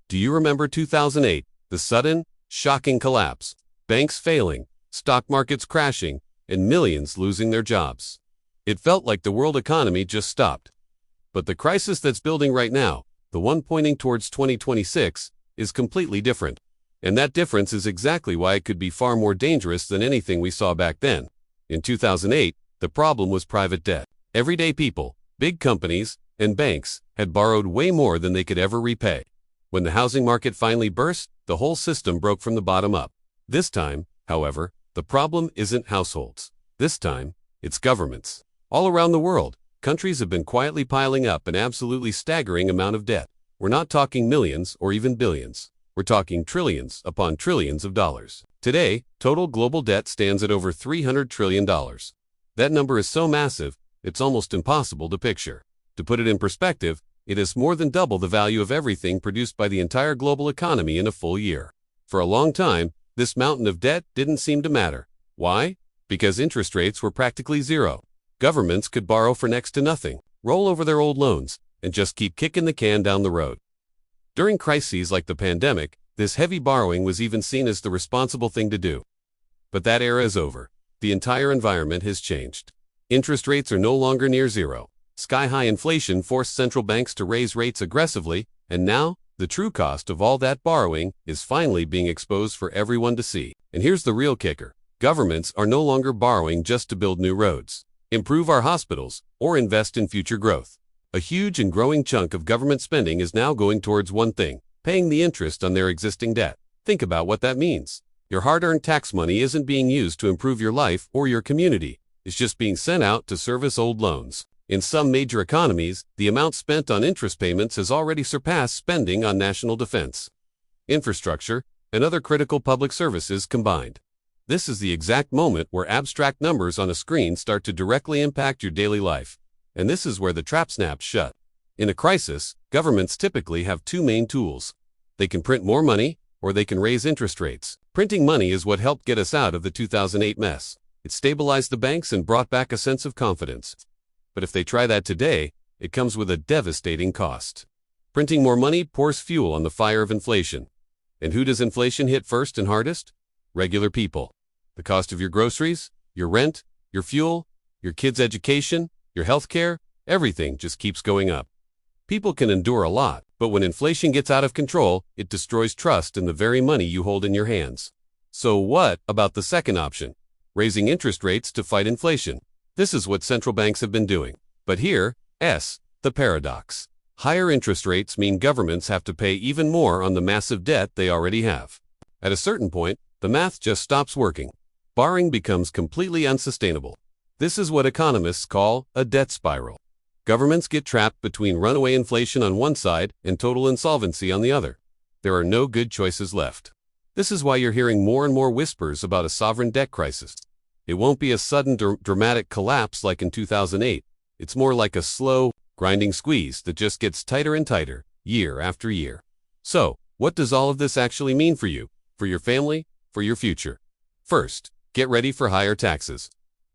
Do you remember 2008, the sudden, shocking collapse? Banks failing, stock markets crashing, and millions losing their jobs. It felt like the world economy just stopped. But the crisis that's building right now, the one pointing towards 2026, is completely different. And that difference is exactly why it could be far more dangerous than anything we saw back then. In 2008, the problem was private debt. Everyday people, big companies, and banks had borrowed way more than they could ever repay. When the housing market finally burst, the whole system broke from the bottom up. This time, however, the problem isn't households. This time, it's governments. All around the world, countries have been quietly piling up an absolutely staggering amount of debt. We're not talking millions or even billions. We're talking trillions upon trillions of dollars. Today, total global debt stands at over $300 trillion. That number is so massive, it's almost impossible to picture. To put it in perspective, it is more than double the value of everything produced by the entire global economy in a full year. For a long time, this mountain of debt didn't seem to matter. Why? Because interest rates were practically zero. Governments could borrow for next to nothing, roll over their old loans, and just keep kicking the can down the road. During crises like the pandemic, this heavy borrowing was even seen as the responsible thing to do. But that era is over. The entire environment has changed. Interest rates are no longer near zero. Sky-high inflation forced central banks to raise rates aggressively, and now, the true cost of all that borrowing is finally being exposed for everyone to see. And here's the real kicker. Governments are no longer borrowing just to build new roads, improve our hospitals, or invest in future growth. A huge and growing chunk of government spending is now going towards one thing: paying the interest on their existing debt. Think about what that means. Your hard-earned tax money isn't being used to improve your life or your community. It's just being sent out to service old loans. In some major economies, the amount spent on interest payments has already surpassed spending on national defense, infrastructure, and other critical public services combined. This is the exact moment where abstract numbers on a screen start to directly impact your daily life. And this is where the trap snaps shut. In a crisis, governments typically have two main tools. They can print more money, or they can raise interest rates. Printing money is what helped get us out of the 2008 mess. It stabilized the banks and brought back a sense of confidence. But if they try that today, it comes with a devastating cost. Printing more money pours fuel on the fire of inflation. And who does inflation hit first and hardest? Regular people. The cost of your groceries, your rent, your fuel, your kids' education, your health care, everything just keeps going up. People can endure a lot, but when inflation gets out of control, it destroys trust in the very money you hold in your hands. So what about the second option? Raising interest rates to fight inflation. This is what central banks have been doing. But here's the paradox. Higher interest rates mean governments have to pay even more on the massive debt they already have. At a certain point, the math just stops working. Borrowing becomes completely unsustainable. This is what economists call a debt spiral. Governments get trapped between runaway inflation on one side and total insolvency on the other. There are no good choices left. This is why you're hearing more and more whispers about a sovereign debt crisis. It won't be a sudden dramatic collapse like in 2008. It's more like a slow, grinding squeeze that just gets tighter and tighter, year after year. So, what does all of this actually mean for you, for your family, for your future? First, get ready for higher taxes.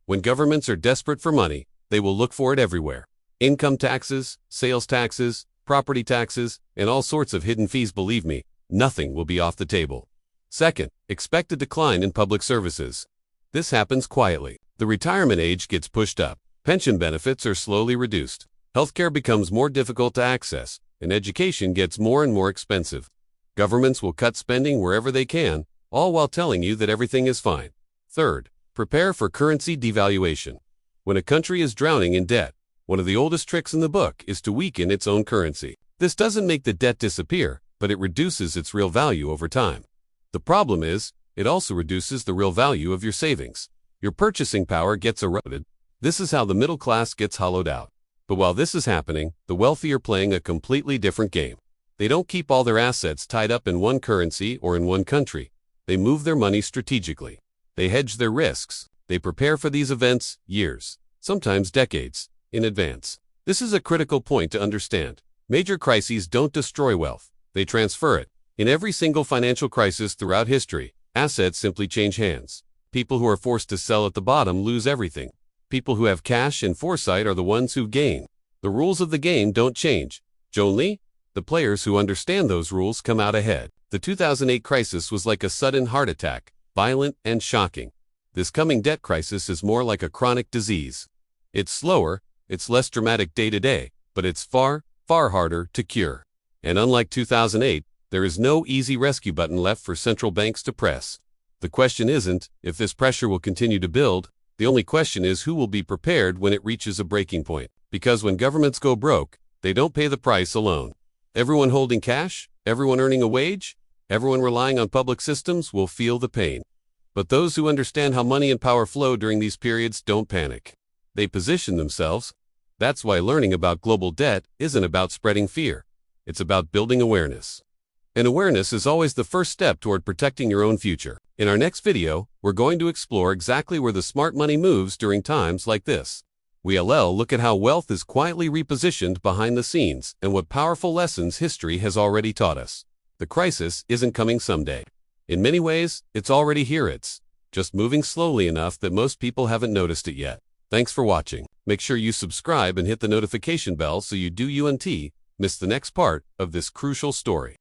When governments are desperate for money, they will look for it everywhere. Income taxes, sales taxes, property taxes, and all sorts of hidden fees. Believe me, nothing will be off the table. Second, expect a decline in public services. This happens quietly. The retirement age gets pushed up. Pension benefits are slowly reduced. Healthcare becomes more difficult to access, and education gets more and more expensive. Governments will cut spending wherever they can, all while telling you that everything is fine. Third, prepare for currency devaluation. When a country is drowning in debt, one of the oldest tricks in the book is to weaken its own currency. This doesn't make the debt disappear, but it reduces its real value over time. The problem is, it also reduces the real value of your savings. Your purchasing power gets eroded. This is how the middle class gets hollowed out. But while this is happening, the wealthy are playing a completely different game. They don't keep all their assets tied up in one currency or in one country. They move their money strategically. They hedge their risks. They prepare for these events years, sometimes decades, in advance. This is a critical point to understand. Major crises don't destroy wealth. They transfer it. In every single financial crisis throughout history, assets simply change hands. People who are forced to sell at the bottom lose everything. People who have cash and foresight are the ones who gain. The rules of the game don't change. Only The players who understand those rules come out ahead. The 2008 crisis was like a sudden heart attack, violent and shocking. This coming debt crisis is more like a chronic disease. It's slower, it's less dramatic day to day, but it's far, far harder to cure. And unlike 2008, there is no easy rescue button left for central banks to press. The question isn't if this pressure will continue to build, the only question is who will be prepared when it reaches a breaking point. Because when governments go broke, they don't pay the price alone. Everyone holding cash, everyone earning a wage, everyone relying on public systems will feel the pain. But those who understand how money and power flow during these periods don't panic. They position themselves. That's why learning about global debt isn't about spreading fear. It's about building awareness. And awareness is always the first step toward protecting your own future. In our next video, we're going to explore exactly where the smart money moves during times like this. We'll look at how wealth is quietly repositioned behind the scenes and what powerful lessons history has already taught us. The crisis isn't coming someday. In many ways, it's already here. It's just moving slowly enough that most people haven't noticed it yet. Thanks for watching. Make sure you subscribe and hit the notification bell so you don't miss the next part of this crucial story.